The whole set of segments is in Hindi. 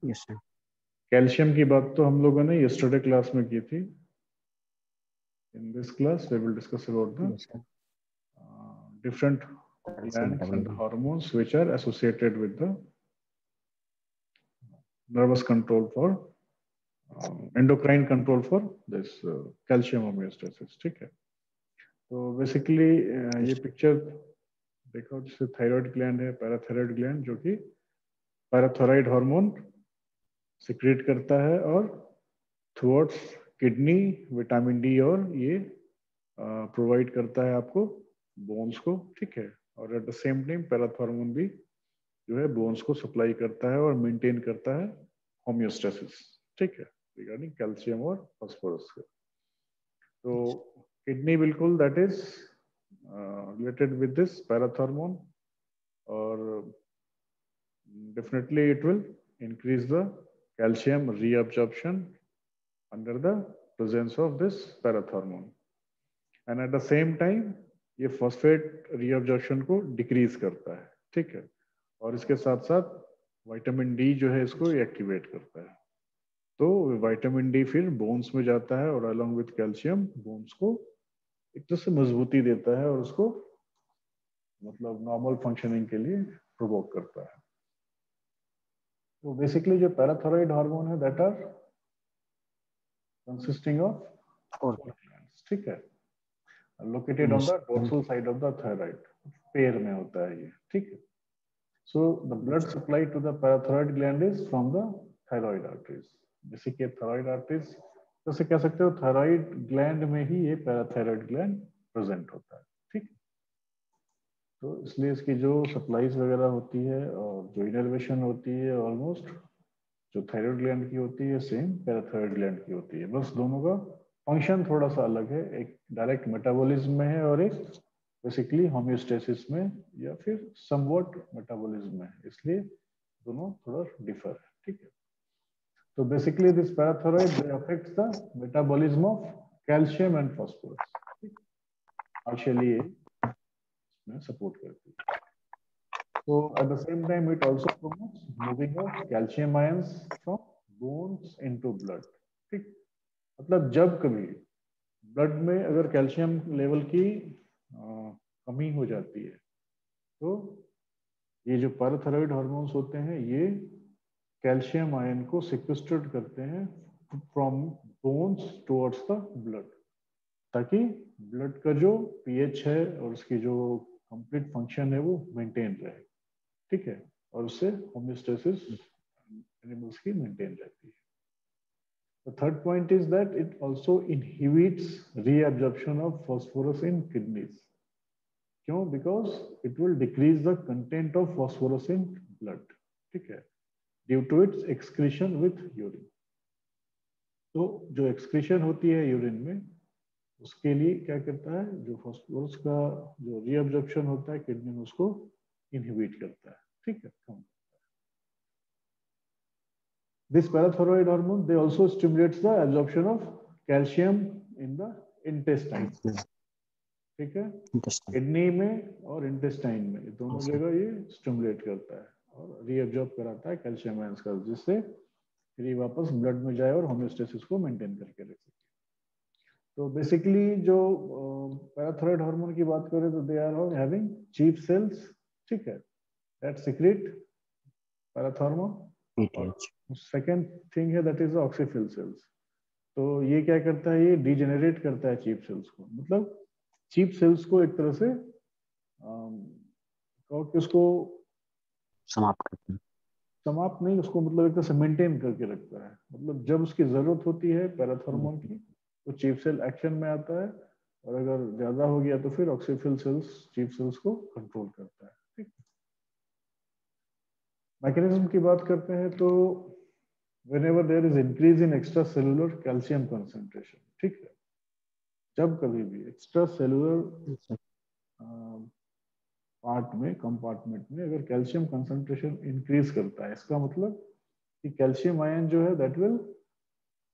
Yes sir. कैल्शियम की बात तो हम लोगों ने यस्टरडे क्लास में की थी. In this class we will discuss about the yes sir. different calcium glands and metabolism. hormones which are associated with the nervous control for endocrine control for this calcium homeostasis. ठीक है. तो बेसिकली ये पिक्चर देखो, जैसे थायराइड ग्लैंड है, पैराथायराइड ग्लैंड, जो कि पैराथायराइड हार्मोन सिक्रेट करता है और थ्रूआउट्स किडनी विटामिन डी और ये प्रोवाइड करता है आपको बोन्स को. ठीक है. और at the same time parathormone भी जो है बोन्स को सप्लाई करता है और मेंटेन करता है होम्योस्टेसिस. ठीक है. रिगार्डिंग कैल्शियम और फास्फोरस का. तो किडनी बिल्कुल that is related with this parathormone, और definitely it will increase the calcium reabsorption under the presence of this parathormone, and at the same time ये फॉस्फेट रीअब्जॉर्प्शन को डिक्रीज करता है. ठीक है. और इसके साथ साथ विटामिन डी जो है इसको एक्टिवेट करता है. तो विटामिन डी फिर बोन्स में जाता है और अलोंग विथ कैल्शियम बोन्स को एक तरह से मजबूती देता है और उसको मतलब नॉर्मल फंक्शनिंग के लिए प्रोवोक करता है. तो बेसिकली जो पैराथायराइड हार्मोन है that are consisting of 4 glands. ठीक है. Located on the dorsal side of the thyroid, pair में होता है ये. ठीक है. So the blood supply to the parathyroid gland is from the thyroid arteries. जैसे कि थायराइड आर्टरीज जैसे कह सकते हो थायराइड ग्लैंड में ही ये पैराथायराइड ग्लैंड प्रेजेंट होता है. ठीक. तो इसलिए इसकी जो सप्लाईज वगैरह होती है और जो इनर्वेशन होती है ऑलमोस्ट जो थायराइड ग्लैंड की होती है सेम पैराथायराइड ग्लैंड की होती है. बस दोनों का फंक्शन थोड़ा सा अलग है. एक डायरेक्ट मेटाबॉलिज्म में है और एक बेसिकली होम्योस्टेसिस में या फिर समवॉट मेटाबॉलिज्म में है. इसलिए दोनों थोड़ा डिफर है. ठीक है. तो basically this parathyroid affects the metabolism of calcium and phosphorus. Partially इसमें सपोर्ट करती है. So at the same time, it also promotes moving of calcium ions from bones into blood. ठीक. मतलब जब कभी ब्लड में अगर कैल्शियम लेवल की कमी हो जाती है तो ये जो पैराथायराइड हार्मोन्स होते हैं ये कैल्शियम आयन को सिक्वेस्ट्रेट करते हैं from bones towards the blood, ताकि ब्लड का जो पीएच है और उसकी जो कंप्लीट फंक्शन है वो मेंटेन रहे. ठीक है. और उससे होम्योस्टेसिस एनिमल्स की मेंटेन रहती है. The third point is that it also inhibits reabsorption of phosphorus in kidneys. क्यों? Because it will decrease the content of phosphorus in blood. ठीक है. Due to its excretion with urine. तो जो एक्सक्रीशन होती है यूरिन में उसके लिए क्या करता है, जो फॉस्फोरस का जो रीअब्जॉर्प्शन होता है किडनी में उसको इनहिबिट करता है. ठीक है. This parathyroid hormone they also stimulates the absorption of calcium in the intestine. ठीक है. किडनी में और इंटेस्टाइन में ये दोनों जगह ये स्टिमुलेट करता है और रीअब्जॉर्ब कराता है कैल्शियम आयंस का, जिससे फिर ये वापस ब्लड में जाए और होम्योस्टेसिस को मेंटेन करके रख सके. तो बेसिकली जो पैराथायराइड हार्मोन की बात करें तो they are having chief cells. ठीक है. That secrete parathormone. और सेकेंड थिंग है दैट इज ऑक्सीफिल सेल्स. तो ये क्या करता है, ये डिजेनरेट करता है चीप सेल्स को. मतलब चीप सेल्स को एक तरह से उसको समाप्त करते हैं. समाप्त नहीं, उसको मतलब एक तरह से मेंटेन करके रखता है. मतलब जब उसकी जरूरत होती है पैराथार्मोन की तो चीप सेल एक्शन में आता है, और अगर ज्यादा हो गया तो फिर ऑक्सीफिल सेल्स चीप सेल्स को कंट्रोल करता है. ठीक. मैकेनिज्म की बात करते हैं तो whenever there is increase in extracellular calcium concentration. ठीक है. जब कभी भी एक्स्ट्रा सेलुलर पार्ट में कंपार्टमेंट में अगर कैल्शियम कंसंट्रेशन इंक्रीज करता है, इसका मतलब कि कैल्शियम आयन जो है that will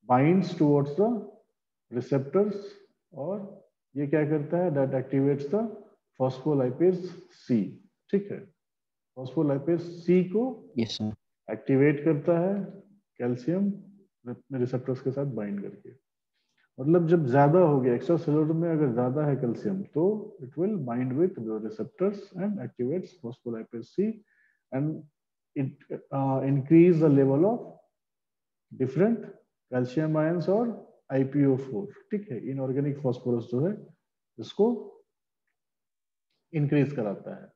binds towards the receptors, और ये क्या करता है, दैट एक्टिवेट्स द फॉस्फोलाइपेज सी. ठीक है. फॉस्फोलाइपेज सी को एक्टिवेट करता है कैल्शियम रिसेप्टर्स के साथ बाइंड करके। मतलब जब ज्यादा हो गया एक्स्ट्रा सेलुलर में, अगर ज्यादा है कैल्शियम तो it will bind with the receptors and activates phospholipase C and it increase the level of different calcium ions और IPO4। ठीक है, इनऑर्गेनिक फास्फोरस जो है इसको इंक्रीज कराता है।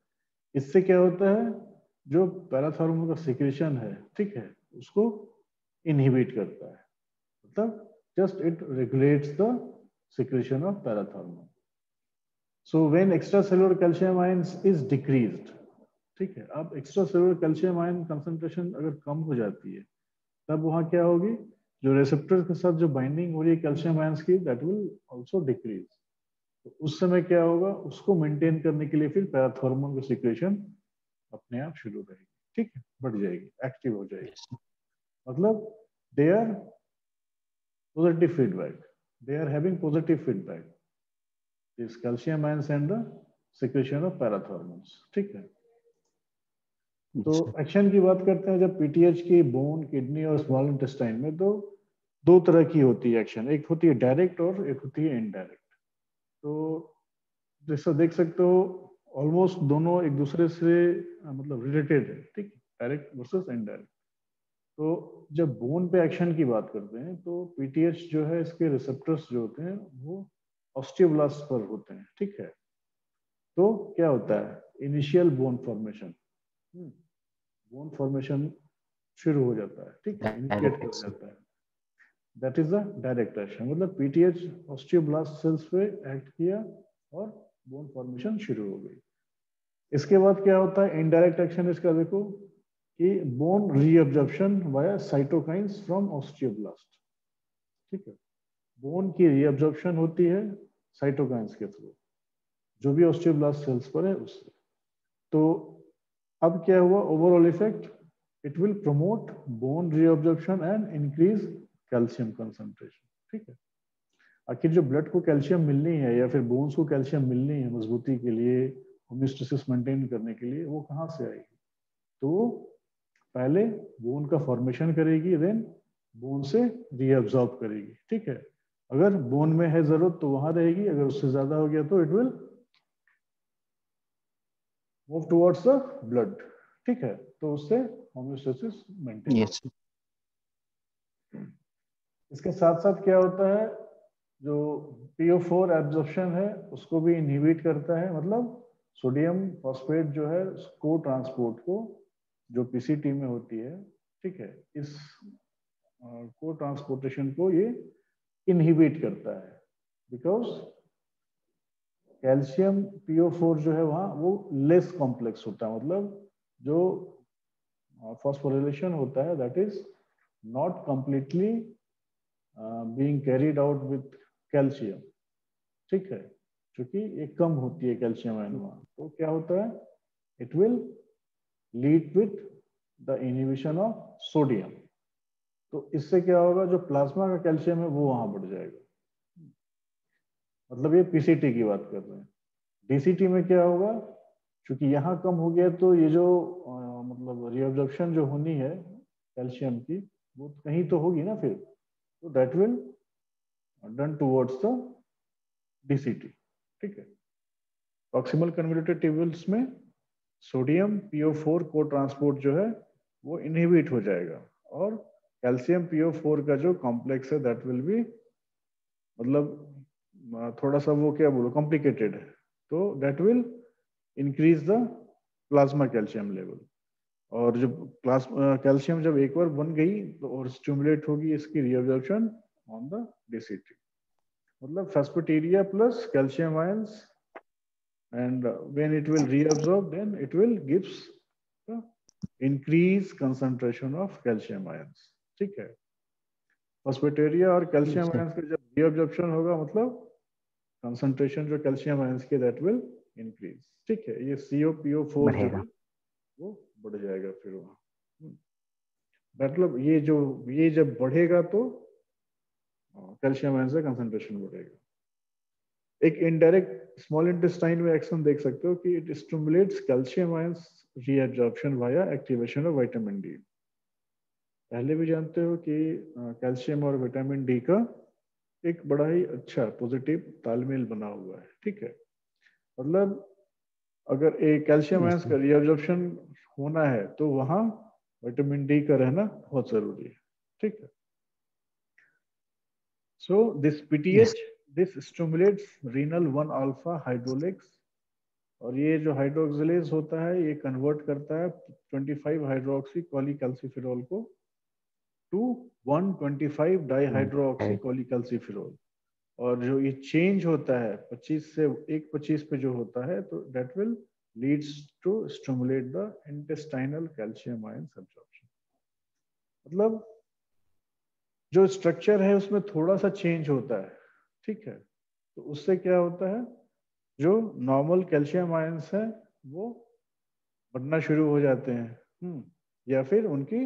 इससे क्या होता है, जो पैराथॉर्मोन का सिक्रेशन है, ठीक है, उसको इनहिबिट करता है। मतलब just it regulates the secretion of parathormone. So when extracellular calcium ions is decreased, ठीक है, अब extracellular calcium ion concentration अगर कम हो जाती है तब वहां क्या होगी, जो रिसेप्टर के साथ जो बाइंडिंग हो रही है कैल्शियम आयंस की, दैट विल आल्सो डिक्रीज। तो उस समय क्या होगा, उसको मेंटेन करने के लिए फिर पैराथॉर्मोन की सिक्रेशन अपने आप शुरू रहेगी, ठीक है, बढ़ जाएगी, एक्टिव हो जाएगी। मतलब they are positive feedback, they are having positive feedback, this calcium ions and the secretion of parathormones। ठीक है, तो एक्शन की बात करते हैं जब पीटीएच की बोन, किडनी और स्मॉल इंटेस्टाइन में, तो दो तरह की होती है एक्शन, एक होती है डायरेक्ट और एक होती है इनडायरेक्ट। तो जैसा देख सकते हो ऑलमोस्ट दोनों एक दूसरे से मतलब रिलेटेड है, ठीक, डायरेक्ट वर्सेस इनडायरेक्ट। तो जब बोन पे एक्शन की बात करते हैं तो पीटीएच जो है इसके रिसेप्टर्स जो होते हैं वो ऑस्टियोब्लास्ट पर होते हैं, ठीक है। तो क्या होता है, initial bone formation, bone formation शुरू हो जाता है, ठीक है, इनिशिएट हो जाता है, that is the direct action. मतलब पीटीएच ऑस्टियोब्लास्ट सेल्स पे एक्ट किया और बोन फॉर्मेशन शुरू हो गई। इसके बाद क्या होता है इनडायरेक्ट एक्शन इसका, देखो कि bone reabsorption via cytokines from osteoblast, ठीक है, बोन की रीअब्जॉर्प्शन होती है साइटोकाइंस के थ्रू, जो भी ऑस्टियोब्लास्ट सेल्स पर है उससे। तो अब क्या हुआ overall effect, it will promote bone reabsorption and increase calcium concentration, ठीक है। आखिर जो ब्लड को कैल्शियम मिलनी है या फिर बोन्स को कैल्शियम मिलनी है मजबूती के लिए, होमियोस्टेसिस मेंटेन करने के लिए, वो कहाँ से आएगी, तो पहले बोन का फॉर्मेशन करेगी, देन बोन से रीअब्सॉर्ब करेगी, ठीक है। अगर बोन में है जरूरत तो वहां रहेगी, अगर उससे ज्यादा हो गया तो it will move towards the blood, ठीक है, तो उससे होमियोस्टेसिस मेंटेन होती है। इसके साथ साथ क्या होता है, जो PO4 एब्जॉर्प्शन है उसको भी इनहिबिट करता है। मतलब सोडियम फॉस्फेट जो है को ट्रांसपोर्ट को, जो पीसीटी में होती है, ठीक है, इस को ट्रांसपोर्टेशन को ये इनहिबिट करता है, बिकॉज कैल्शियम PO4 जो है वहां वो लेस कॉम्प्लेक्स होता है। मतलब जो फॉस्फोरिलेशन होता है that is not completely being carried out with calcium, ठीक है, क्योंकि ये कम होती है कैल्शियम आयन वहां। तो क्या होता है, it will lead with the inhibition of sodium. तो इससे क्या होगा, जो प्लाज्मा का कैल्शियम है वो वहां बढ़ जाएगा। मतलब ये पीसीटी की बात कर रहे हैं। डीसीटी में क्या होगा, क्योंकि यहाँ कम हो गया तो ये जो मतलब रीअब्जॉर्प्शन जो होनी है कैल्शियम की, वो कहीं तो होगी ना फिर, तो that will done towards the DCT, ठीक है। प्रॉक्सिमल कन्वोल्यूटेड ट्यूबुल्स में सोडियम PO4 को ट्रांसपोर्ट जो है वो इनहिबिट हो जाएगा, और कैल्शियम PO4 का जो कॉम्प्लेक्स है दैट विल बी, मतलब थोड़ा सा वो क्या बोलो कॉम्प्लिकेटेड है, तो that will increase the plasma calcium level. और जब कैल्शियम जब एक बार बन गई तो और स्टिमुलेट होगी इसकी रीअब्जॉर्प्शन ऑन द डीसीटी। मतलब phosphaturia plus calcium ions, and when it will reabsorb then it will gives the increase concentration of calcium ions, ठीक है। फॉस्फेटेरिया और कैल्शियम आयंस का जब रीअब्जॉर्प्शन होगा मतलब कंसंट्रेशन जो कैल्शियम आयंस के दैट विल इंक्रीज, ठीक है। ये COPO4 जो है वो बढ़ जाएगा फिर वहां। मतलब ये जब बढ़ेगा तो कैल्शियम आयंस का कंसंट्रेशन बढ़ेगा। एक इनडायरेक्ट स्मॉल इंटेस्टाइन में एक्शन देख सकते हो कि it stimulates calcium ions reabsorption via activation of vitamin D. पहले भी जानते हो कि कैल्शियम और विटामिन डी का एक बड़ा ही अच्छा पॉजिटिव तालमेल बना हुआ है, ठीक है। मतलब अगर एक कैल्शियम आयंस का रीअब्जॉर्प्शन होना है तो वहां विटामिन डी का रहना बहुत जरूरी है, ठीक है। So this PTH, this stimulates renal 1 alpha hydroxylase, और ये जो हाइड्रोक्सिलेज होता है ये कन्वर्ट करता है 25 हाइड्रोक्सी कॉलीकैल्सिफेरॉल को टू 125 डाईहाइड्रोक्सी कॉलीकैल्सिफेरॉल। और जो ये चेंज होता है 25 से 125 पे जो होता है, तो that will leads to stimulate the intestinal calcium ions absorption. मतलब जो स्ट्रक्चर है उसमें थोड़ा सा चेंज होता है, ठीक है। तो उससे क्या होता है, जो नॉर्मल कैल्शियम आयंस है वो बढ़ना शुरू हो जाते हैं, या फिर उनकी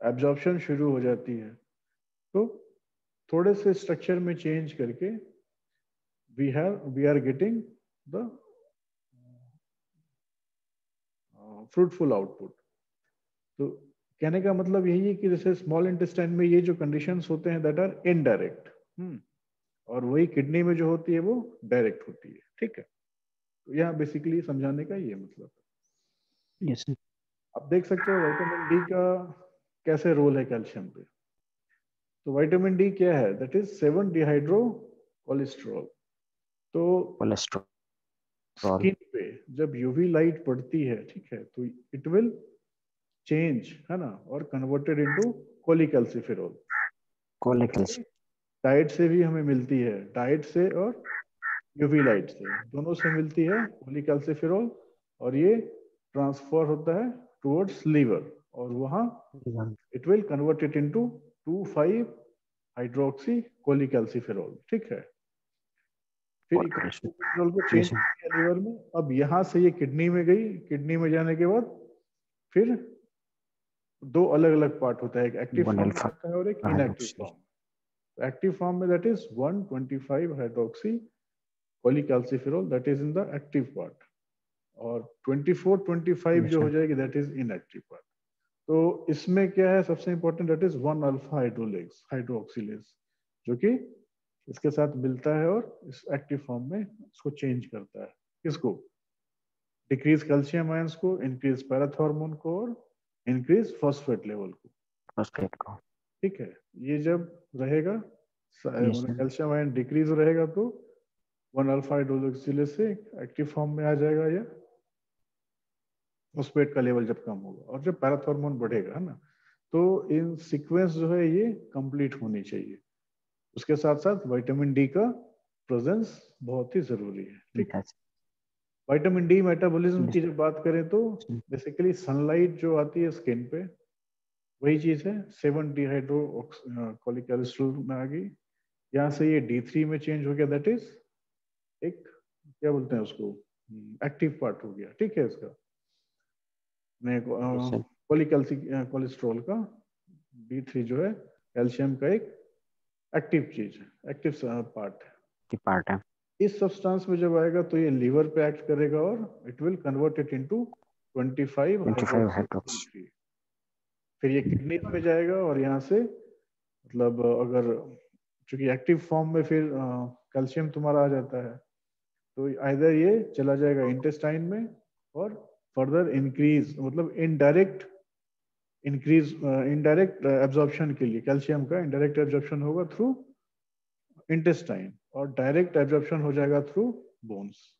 एब्जॉर्प्शन शुरू हो जाती है। तो थोड़े से स्ट्रक्चर में चेंज करके we are getting the fruitful output। तो कहने का मतलब यही है कि जैसे स्मॉल इंटेस्टाइन में ये जो कंडीशंस होते हैं दैट आर इनडायरेक्ट, और वही किडनी में जो होती है वो डायरेक्ट होती है, ठीक है। तो यहाँ बेसिकली समझाने का ये मतलब है। yes, आप देख सकते हो विटामिन डी का कैसे रोल है कैल्शियम पे। तो विटामिन डी क्या है, दैट इज 7 डिहाइड्रो कोलेस्ट्रॉल। तो कोलेस्ट्रॉल स्किन पे जब यूवी लाइट पड़ती है, ठीक है, तो इट विल चेंज, है ना, और कन्वर्टेड इनटू कोलिकैल्सिफेरॉल। डाइट से भी हमें मिलती है, डाइट से और यूवी लाइट से, दोनों से मिलती है कोलिकैल्सिफेरॉल, और ये ट्रांसफर होता है टुवर्ड्स लीवर, और वहां it will convert it into 25 hydroxy cholecalciferol, ठीक है। फिर कोलिकैल्सिफेरॉल को चेंज किया लीवर में, अब यहाँ से ये किडनी में गई, किडनी में जाने के बाद फिर दो अलग अलग पार्ट होता है, एक एक्टिव फॉर्म में होता है और एक इनएक्टिव फॉर्म। एक्टिव फॉर्म में that is 125 hydroxy cholecalciferol, that is in the active part, और 24-25 जो हो जाएगी दैट इज इनएक्टिव पार्ट। तो इसमें क्या है सबसे important, that is 1 alpha hydroxylase, जो कि इसके साथ मिलता है और इस एक्टिव फॉर्म में इसको चेंज करता है। किसको? डिक्रीज कैल्शियम आयंस को, इंक्रीज पैराथॉर्मोन को, और इंक्रीज फॉस्फेट लेवल को, ठीक है। ये जब रहेगा कैल्शियम आयन डिक्रीज रहेगा तो 1 अल्फा हाइड्रोक्सिलेज से एक्टिव फॉर्म में आ जाएगा, या फॉस्फेट का लेवल जब कम होगा, और जब पैराथॉर्मोन बढ़ेगा, है ना। तो इन सीक्वेंस जो है ये कंप्लीट होनी चाहिए। उसके साथ साथ विटामिन डी का प्रेजेंस बहुत ही जरूरी है, ठीक है। विटामिन डी मेटाबॉलिज्म की जब बात करें तो बेसिकली सनलाइट जो आती है स्किन पे, वही चीज है। 7 डिहाइड्रो कोलिकैल्सिफेरॉल में आ गई, यहाँ से ये D3 में चेंज हो गया, दैट इज एक क्या बोलते हैं उसको, एक्टिव पार्ट हो गया, ठीक है। इसका कोलेस्ट्रॉल का D3 जो है कैल्शियम का एक एक्टिव चीज है, एक्टिव पार्ट है। इस सब्सटेंस में जब आएगा तो ये लीवर पे एक्ट करेगा और it will convert it into 25 hydroxy. फिर ये किडनी में जाएगा, और यहाँ से मतलब अगर चूंकि एक्टिव फॉर्म में फिर कैल्शियम तुम्हारा आ जाता है, तो आइदर ये चला जाएगा इंटेस्टाइन में, और फर्दर इंक्रीज मतलब इनडायरेक्ट एब्जॉर्प्शन के लिए कैल्शियम का इनडायरेक्ट एब्जॉर्प्शन होगा थ्रू इंटेस्टाइन, और डायरेक्ट एब्जॉर्प्शन हो जाएगा through bones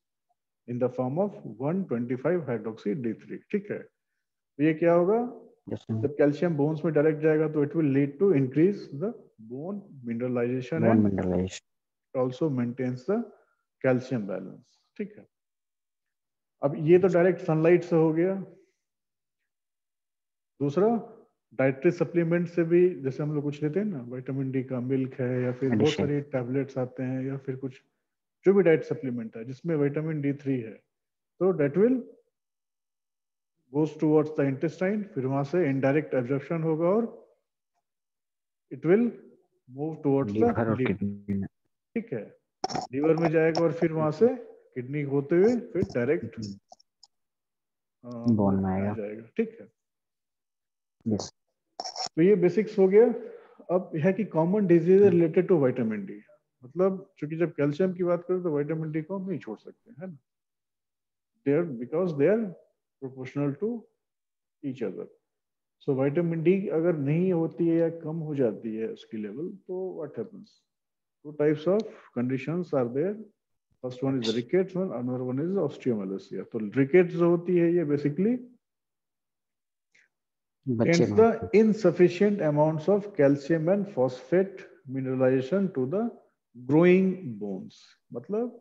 in the form of 125 hydroxy D3, ठीक है। तो ये क्या होगा, जब कैल्शियम बोन्स में डायरेक्ट जाएगा तो it will lead to increase the bone mineralization and also maintains the calcium balance, ठीक है। अब ये तो डायरेक्ट सनलाइट से हो गया। दूसरा, डाइटरी सप्लीमेंट से भी जैसे हम लोग कुछ लेते हैं ना, विटामिन डी का मिल्क है, या फिर बहुत सारे टैबलेट्स आते हैं, या फिर कुछ जो भी डाइट सप्लीमेंट है जिसमें विटामिन D3 है, तो that will goes towards the intestine, फिर वहां से इनडायरेक्ट एब्जॉर्प्शन होगा और it will move towards the liver, ठीक है। लीवर में जाएगा और फिर वहां से किडनी होते हुए फिर डायरेक्ट बोन में आ जाएगा, ठीक है। तो ये बेसिक्स हो गया। अब है कि common disease related to vitamin D, मतलब चूंकि जब कैल्शियम की बात करें तो विटामिन डी को हम नहीं छोड़ सकते, है ना, there because they are proportional to each other. So vitamin D अगर नहीं होती है या कम हो जाती है उसकी लेवल, तो what happens, two types of conditions are there. First one is rickets, one another one is osteomalacia. तो रिकेट्स जो होती है ये बेसिकली बच्चे hence में the insufficient amounts of calcium and phosphate mineralization to the growing bones, मतलब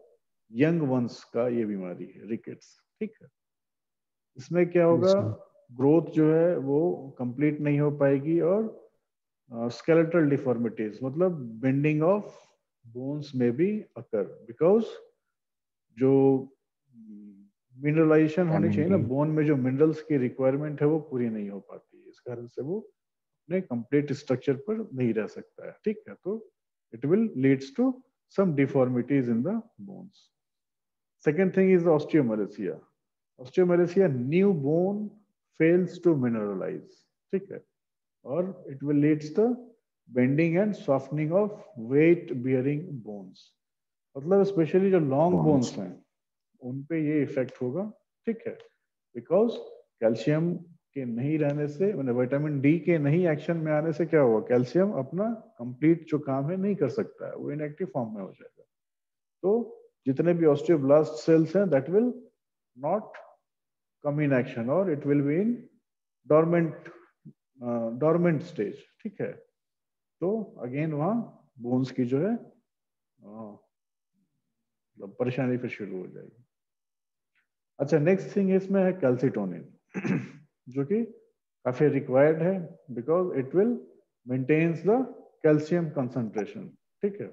यंग वंस का ये बीमारी है रिकेट्स, ठीक है। इसमें क्या होगा, ग्रोथ जो है वो कंप्लीट नहीं हो पाएगी और स्केलेटल डिफॉर्मिटीज मतलब बेंडिंग ऑफ बोन्स में भी अकर, बिकॉज जो मिनरलाइजेशन होनी चाहिए ना बोन में, जो मिनरल्स की रिक्वायरमेंट है वो पूरी नहीं हो पाती है, इस कारण से वो अपने कंप्लीट स्ट्रक्चर पर नहीं रह सकता है, ठीक है। तो it will leads to some deformities in the bones. Second thing is osteomalacia. Osteomalacia, new bone fails to mineralise, ठीक है, और it will leads the bending and softening of weight bearing bones, मतलब स्पेशली जो लॉन्ग बोन्स हैं उन पे ये इफेक्ट होगा, ठीक है, बिकॉज कैल्शियम के नहीं रहने से, मतलब विटामिन डी के नहीं एक्शन में आने से क्या होगा, कैल्शियम अपना कंप्लीट जो काम है नहीं कर सकता है, वो इनएक्टिव फॉर्म में हो जाएगा। तो जितने भी ऑस्टियोब्लास्ट सेल्स हैं that will not come in action और it will be in dormant stage, ठीक है। तो अगेन वहां बोन्स की जो है परेशानी फिर शुरू हो जाएगी। अच्छा, नेक्स्ट थिंग इसमें है कैल्सिटोनिन जो कि काफी रिक्वायर्ड है because it will maintains the calcium concentration, ठीक है।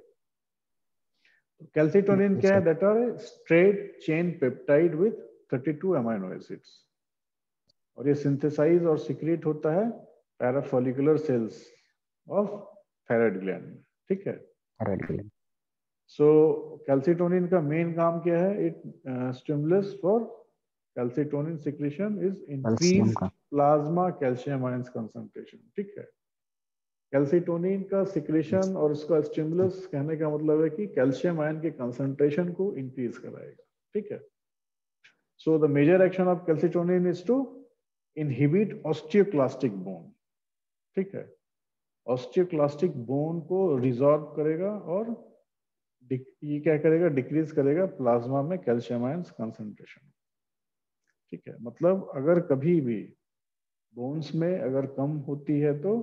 कैल्सिटोनिन क्या है, that are straight chain peptide with 32 amino acids, और ये सिंथेसाइज और सिक्रेट होता है parafollicular cells of thyroid gland, ठीक है। सो कैल्सिटोनिन का मेन काम क्या है, it stimulus for calcitonin secretion is increase plasma calcium ions concentration, ठीक है। कैल्सिटोनिन का सिक्रीशन और उसका स्टिमुलस कहने का मतलब है कि कैल्शियम आयन के कंसंट्रेशन को इंक्रीज कराएगा, ठीक है। So the major action of calcitonin is to inhibit osteoclastic bone, ठीक है। ऑस्टियोक्लास्टिक बोन को रिजॉर्व करेगा और ये क्या करेगा, डिक्रीज करेगा प्लाज्मा में कैल्शियम आयंस कंसंट्रेशन, ठीक है। मतलब अगर कभी भी बोन्स में अगर कम होती है तो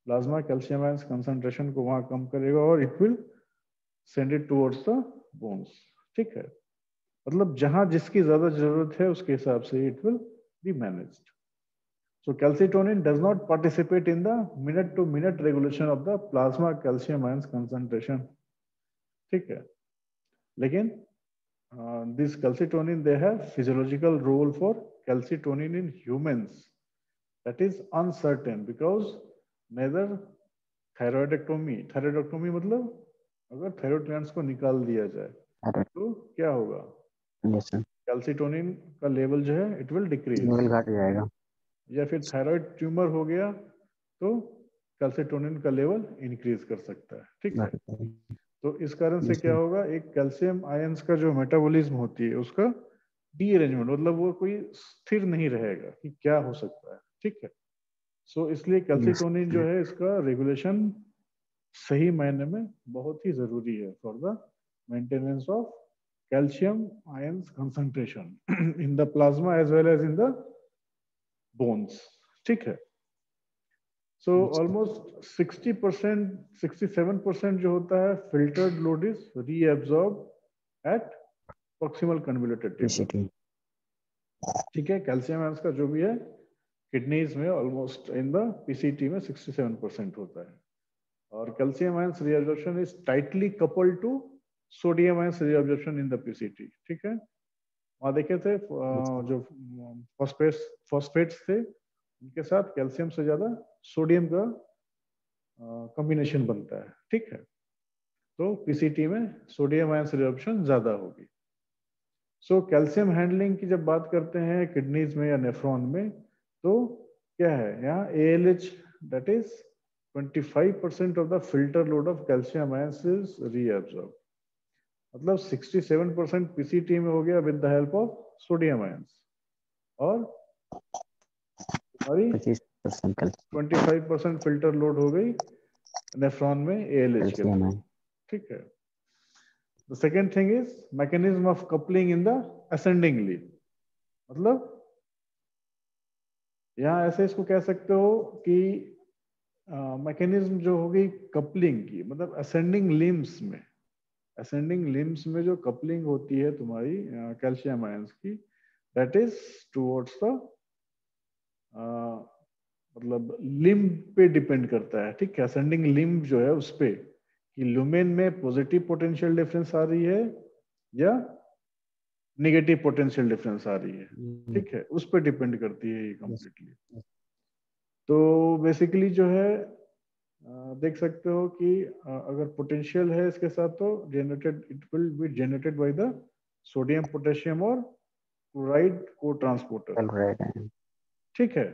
प्लाज्मा कैल्शियम आयंस कंसंट्रेशन को वहां कम करेगा और it will send it towards the bones, ठीक है। मतलब जहां जिसकी ज्यादा जरूरत है उसके हिसाब से it will be managed. So calcitonin does not participate in the minute to minute regulation of the plasma calcium ions concentration, ठीक है। लेकिन this calcitonin they have physiological role for calcitonin in humans that is uncertain because neither thyroidectomy मतलब अगर थायराइड ग्लैंड्स को निकाल दिया जाए तो क्या होगा, कैल्सिटोनिन का लेवल जो है इट विल डिक्रीज, घट जाएगा, या फिर थायराइड ट्यूमर हो गया तो कैल्सिटोनिन का लेवल इंक्रीज कर सकता है, ठीक है। तो इस कारण से क्या होगा, एक कैल्शियम आयंस का जो मेटाबॉलिज्म होती है उसका डीअरेंजमेंट, मतलब वो कोई स्थिर नहीं रहेगा कि क्या हो सकता है, ठीक है। सो इसलिए कैल्सिटोनिन जो है इसका रेगुलेशन सही मायने में बहुत ही जरूरी है for the maintenance of calcium ions concentration in the plasma as well as in the bones, ठीक है। सो ऑलमोस्ट 60%, 67% जो होता है filtered fluid is reabsorb at proximal convoluted tissue, ठीक है। कैल्शियम आयंस का जो भी है किडनीज में ऑलमोस्ट इन द पीसीटी में 67% होता है, और calcium ions reabsorption is tightly coupled to sodium ions reabsorption in the PCT, ठीक है। वहां देखे थे जो फॉस्फेट्स थे उनके साथ कैल्शियम से ज्यादा सोडियम का कॉम्बिनेशन बनता है, ठीक है। तो पीसीटी में सोडियम आयंस रीअब्सॉर्प्शन ज्यादा होगी। सो कैल्शियम हैंडलिंग की जब बात करते हैं किडनीज में या नेफ्रॉन में, तो क्या है यहाँ ALH that is 25% of the filter load of calcium ions is reabsorbed. मतलब 67% पीसीटी में हो गया with the help of sodium ions, और हमारी 25% फिल्टर लोड हो गई नेफ्रॉन में एएलएच के थ्रू, ठीक है। The second thing is mechanism of coupling in the ascending leaf, मतलब यहाँ ऐसे इसको कह सकते हो कि मैकेनिज्म जो होगी कपलिंग की, मतलब असेंडिंग लिम्स में जो कपलिंग होती है तुम्हारी कैल्शियम आयंस की, दैट इज टुवर्ड्स द मतलब लिम्ब पे डिपेंड करता है, ठीक है। असेंडिंग लिम्ब जो है उस पे कि लुमेन में पॉजिटिव पोटेंशियल डिफरेंस आ रही है या नेगेटिव पोटेंशियल डिफरेंस आ रही है, ठीक है, उस पर डिपेंड करती है ये कंप्लीटली। तो बेसिकली जो है देख सकते हो कि अगर पोटेंशियल है इसके साथ तो generated, it will be generated by the sodium potassium और क्लोराइड को ट्रांसपोर्टर, ठीक है।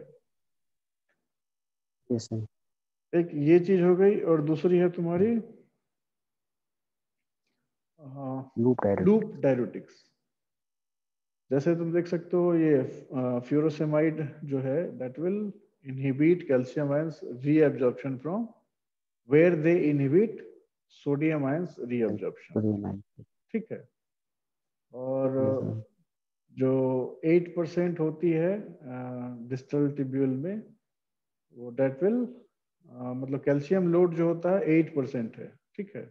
एक ये चीज हो गई, और दूसरी है तुम्हारी लूप डायरेटिक्स। जैसे तुम देख सकते हो ये फ्यूरोसेमाइड जो है that will inhibit calcium ions reabsorption from where they inhibit sodium ions reabsorption, ठीक है। और जो 8% होती है डिस्टल ट्यूब्यूल में, वो दैट विल मतलब कैल्शियम लोड जो होता है 8% है, ठीक है।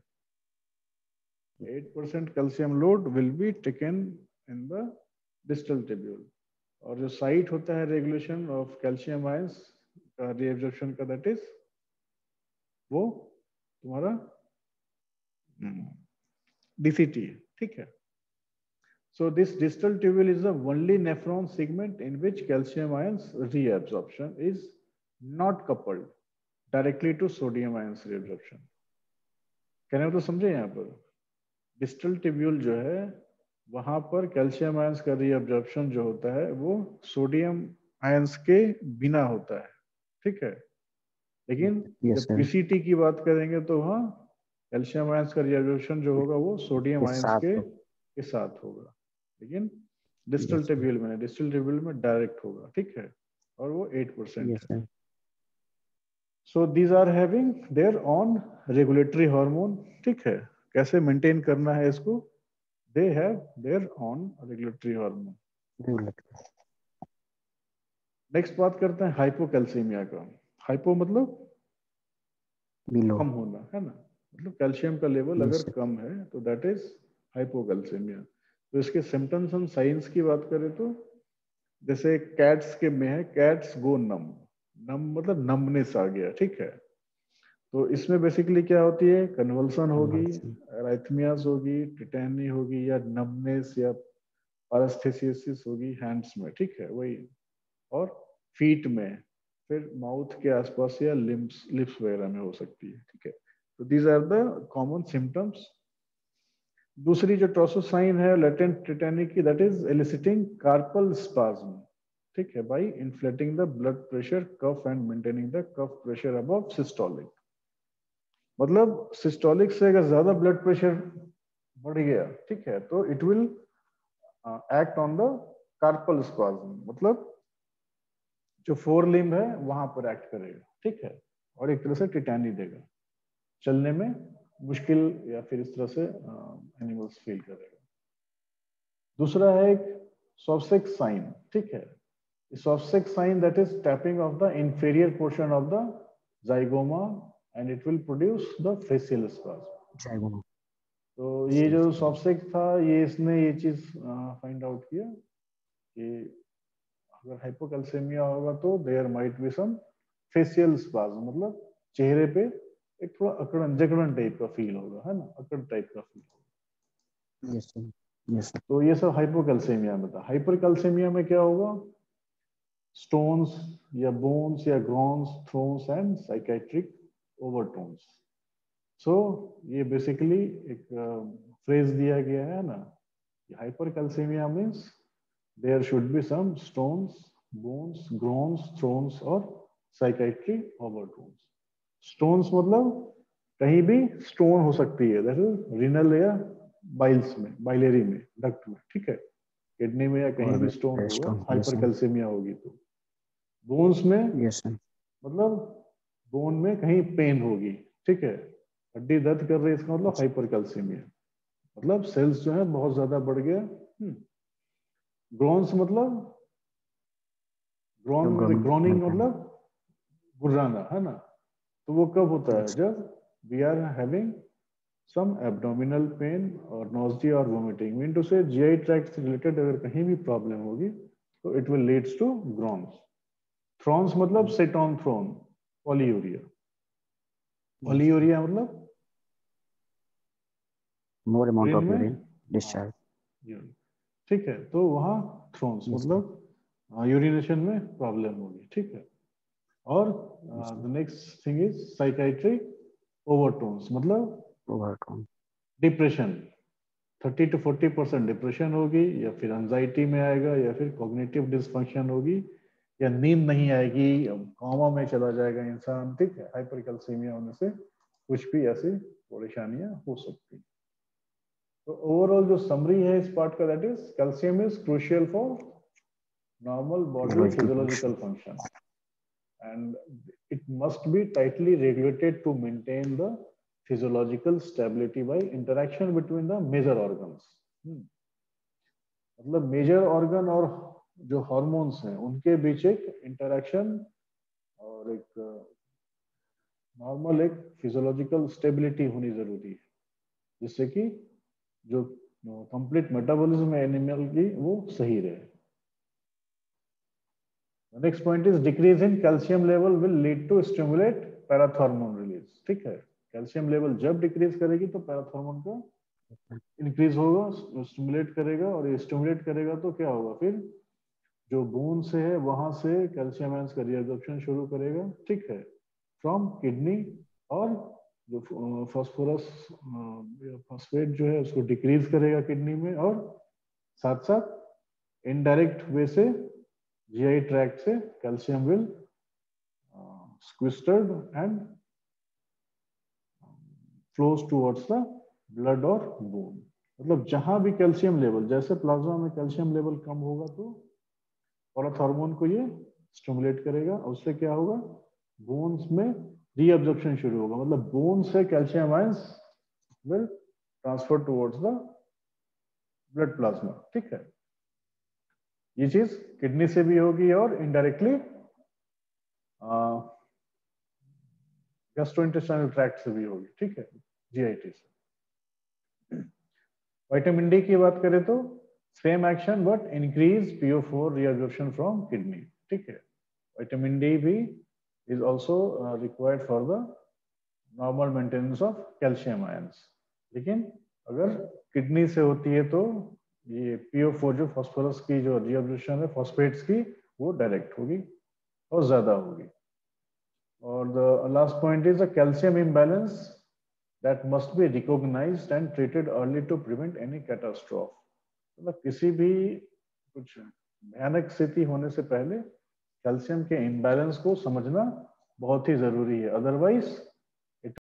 8% calcium load will be taken in the distal tubule, और जो साइट होता है रेगुलेशन ऑफ कैल्शियम आयंस का रीअब्जॉर्प्शन का, दैट इज वो तुम्हारा डीसीटी, ठीक है। So this distal tubule is the only nephron segment in which calcium ions reabsorption is not coupled directly to sodium ions reabsorption. कहने तो समझे यहाँ पर डिस्टल ट्यूब्यूल जो है वहां पर कैल्शियम आयंस का रीअब्जॉर्प्शन जो होता है वो सोडियम आयंस के बिना होता है, ठीक है। लेकिन जब पीसीटी की बात करेंगे तो वहाँ कैल्शियम आयंस का रीअब्जॉर्प्शन जो होगा वो सोडियम आयंस के साथ होगा, लेकिन डिस्टल ट्यूब्यूल में डायरेक्ट होगा, ठीक है, और वो 8% है। So these are having their own regulatory hormone, ठीक है। कैसे मेंटेन करना है इसको, they have their own regulatory hormone. Next बात करते हैं हाइपोकैल्सीमिया का। हाइपो मतलब कम होना है ना, मतलब कैल्शियम का लेवल अगर कम है तो दैट इज हाइपोकैल्सीमिया। तो इसके सिम्टम्स एंड साइंस की बात करें तो जैसे कैट्स के में है, कैट्स गो नम मतलब नमनेस आ गया, ठीक है। तो इसमें बेसिकली क्या होती है, कन्वल्सन होगी, अराइथमियास होगी, टिटैनी होगी, या नमनेस या पैरास्थेसिस होगी हैंड्स में, ठीक है, वही, और फीट में, फिर माउथ के आसपास या लिप्स वगैरह में हो सकती है, ठीक है। तो these are the common symptoms. दूसरी जो ट्रोसोसाइन है लेटेंट टिटैनिक की, that is eliciting carpal spasm, ठीक है, by inflating the blood pressure cuff and maintaining the cuff pressure above systolic. मतलब सिस्टोलिक से अगर ज्यादा ब्लड प्रेशर बढ़ गया, ठीक है, तो it will act on the carpal spasm, मतलब जो फोर लिम्ब है वहां पर एक्ट करेगा, ठीक है, और एक तरह से टिटैनी देगा, चलने में मुश्किल या फिर इस तरह से एनिमल्स फील करेगा। दूसरा है एक सॉफ्सेक साइन, ठीक है। Chvostek sign that is tapping of the inferior portion of the zygoma and it will produce the facial spasm. तो ये जो सॉफ्सेक था, ये इसने ये चीज फाइंड आउट किया कि अगर हाइपोकैल्सीमिया होगा तो there might be some facial spasm, मतलब चेहरे पे एक थोड़ा अकड़न जकड़न टाइप का फील होगा, है ना, अकड़ टाइप का फील होगा। Yes sir. तो ये सब हाइपोकैल्सीमिया में था। हाइपरकैल्सीमिया में क्या होगा, स्टोन्स या बोन्स या groans, thrones and psychiatric overtones. So ये बेसिकली एक फ्रेज दिया गया है ना, hypercalcaemia means there should be some stones, bones, groans, thrones और साइकाइट्री ओवरटोन्स। स्टोन्स मतलब कहीं भी स्टोन हो सकती है, दैट इज रीनल या बाइल्स में, बाइलेरी में, डक्ट में, ठीक है, किडनी में या कहीं भी स्टोन होगा, हाइपरकैल्सीमिया होगी तो। बोन्स में मतलब बोन में कहीं पेन होगी, ठीक है, हड्डी दर्द कर रही है, इसका मतलब हाइपरकैल्सीमिया, मतलब सेल्स जो है बहुत ज्यादा बढ़ गया। ग्रोन्स मतलब ग्रोनिंग मतलब गुर्राना, है ना, तो वो कब होता है, जब we are having some abdominal pain और nausea और vomiting, mean to say GI tract से related अगर कहीं भी प्रॉब्लम होगी तो it will leads to groans. Thrones मतलब sit on throne, polyuria. Polyuria मतलब more amount of urine urine में discharge, urine, ठीक है, तो वहाँ थ्रोन्स मतलब यूरिनेशन में प्रॉब्लम होगी, ठीक है। और the next thing is psychiatry overtones, मतलब डिप्रेशन, 30 to 40% डिप्रेशन होगी, या फिर एंजाइटी में आएगा, या फिर कॉग्निटिव डिसफंक्शन होगी, या नींद नहीं आएगी, कोमा में चला जाएगा इंसान, ठीक है, हाइपरकैल्सीमिया होने से कुछ भी ऐसी परेशानियां हो सकती हैं। तो ओवरऑल जो समरी है इस पार्ट का, that is calcium is crucial for normal body physiological function and it must be tightly regulated to maintain the physiological stability by interaction between the major organs. मतलब मेजर ऑर्गन और जो हार्मोन्स हैं उनके बीच एक इंटरेक्शन और एक नॉर्मल एक फिजियोलॉजिकल स्टेबिलिटी होनी जरूरी है, जिससे कि जो कंप्लीट मेटाबॉलिज्म है एनिमल की वो सही रहे। Next point is decrease in calcium level will lead to stimulate parathormone release, ठीक है, कैल्शियम लेवल जब डिक्रीज करेगी तो पैराथॉर्मोन का इंक्रीज होगा, स्टिमुलेट करेगा, और ये स्टिमुलेट करेगा तो क्या होगा, फिर जो बोन से है वहां से कैल्शियम आयंस का रिएब्जॉर्प्शन शुरू करेगा, ठीक है, फ्रॉम किडनी, और जो फास्फोरस फॉस्फेट जो है उसको डिक्रीज करेगा किडनी में, और साथ साथ इनडायरेक्ट वे से GI ट्रैक्ट से calcium will squeezed and flows towards the blood और bone। मतलब जहां भी कैल्शियम लेवल, जैसे प्लाज्मा में कैल्शियम लेवल कम होगा तो पैराथॉर्मोन को ये स्टिमुलेट करेगा, और उससे क्या होगा, बोन्स में रीअब्जॉर्प्शन शुरू होगा, मतलब बोन से calcium ions will transfer towards the blood plasma, ठीक है। ये चीज किडनी से भी होगी और इनडायरेक्टली गैस्ट्रोइंटेस्टाइनल ट्रैक्ट से भी होगी, ठीक है, GIT से। विटामिन डी की बात करें तो same action but increase PO4 reabsorption from kidney, ठीक है। विटामिन डी भी is also required for the normal maintenance of calcium ions, लेकिन अगर किडनी से होती है तो ये PO4 जो फास्फोरस की जो रीअब्जॉर्प्शन है फॉस्फेट्स की वो डायरेक्ट होगी और ज्यादा होगी। और the last point is a calcium imbalance that must be recognized and treated early to prevent any catastrophe। मतलब किसी भी कुछ भयानक स्थिति होने से पहले कैल्शियम के इम्बैलेंस को समझना बहुत ही जरूरी है, अदरवाइज